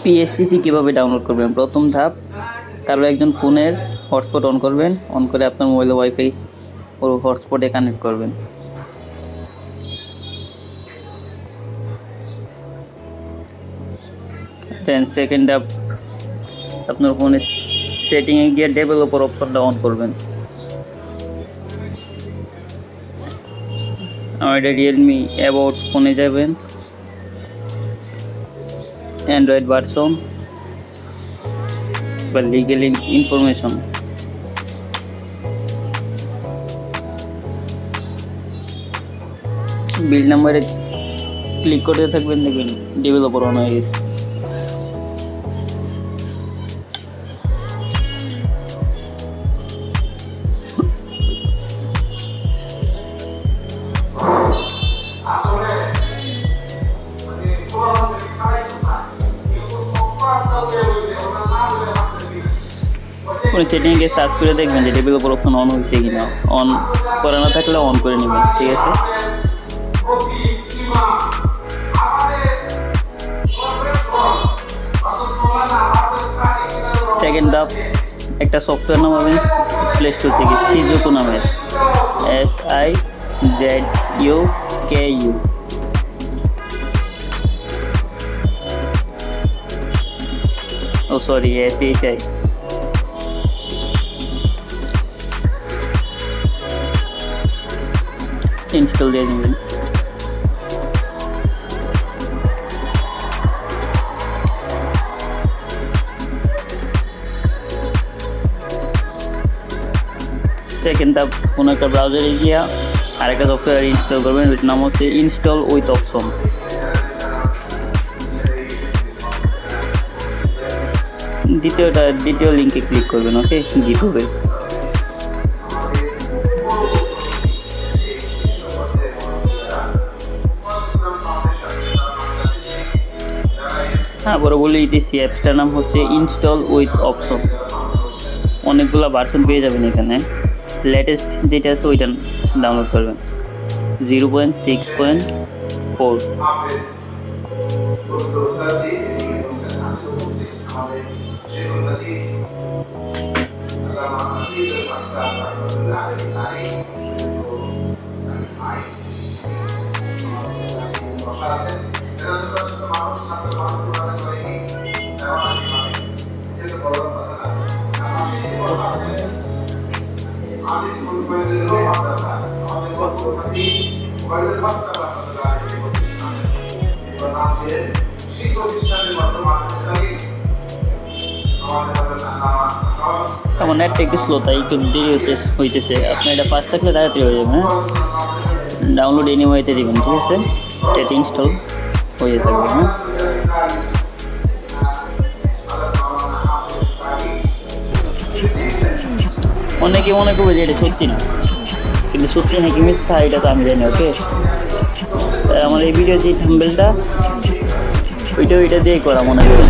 পিএসসিসি কীভাবে ডাউনলোড করবেন? প্রথম ধাপ, কারো একজন ফোনের হটস্পট অন করবেন, অন করে আপনার মোবাইলে ওয়াইফাই ও হটস্পটে কানেক্ট করবেন। দেন সেকেন্ড ধাপ, আপনার ফোনের সেটিংয়ে গিয়ে ডেভেলপার অপশনটা অন করবেন। আমাদের রিয়েলমি অ্যাবাউট ফোনে যাবেন, অ্যান্ড্রয়েড ভার্সন বা লিগেল ইনফরমেশন, বিল নাম্বারে ক্লিক করতে থাকবেন, দেখবেন ডেভেলপার অন হয়ে গেছে। কোনো সেটিংয়ে গিয়ে সার্চ করে দেখবেন যে ডেভেলপার অপশন অন হয়েছে কিনা। অন করা না থাকলে অন করে নেবেন, ঠিক আছে। সেকেন্ড ধাপ, একটা সফটওয়্যার নামাবেন প্লে স্টোর থেকে, সিজুকু নামের, SIZUKU। ও সরি, SHI। ইনস্টল দিয়ে নেবেন। সেকেন্ড ধাপ, কোনো একটা ব্রাউজারে গিয়ে আরেকটা সফটওয়্যার ইনস্টল করবেন, ওইটার নাম হচ্ছে ইনস্টল উইথ অপশন। দ্বিতীয় লিঙ্কে ক্লিক করবেন, ওকে, গিটহাবে। বড় বলে দিতেছি, অ্যাপসটার নাম হচ্ছে ইনস্টল উইথ অপশন। অনেকগুলো ভার্সন পেয়ে যাবেন এখানে। লেটেস্ট যেটা আছে ওইটা ডাউনলোড করবেন, 0.6.4। আমার নেটটা একটু স্লো, তাই একটু দেরি হইতেছে। আপনার এটা ফাস্ট থাকলে তাড়াতাড়ি হয়ে যাবে। হ্যাঁ, ডাউনলোড এনিওয়েতে দিবেন, ঠিক আছে। এটা ইনস্টল হয়ে থাকবে। হ্যাঁ, অনেকে মনে করবে যে এটা সত্যি না, কিন্তু সত্যি নাকি মিথ্যা এটা তো আমি জানি, ওকে। আমার এই ভিডিও যে থাম্বনেলটা ওইটা দিয়েই করা মনে করি।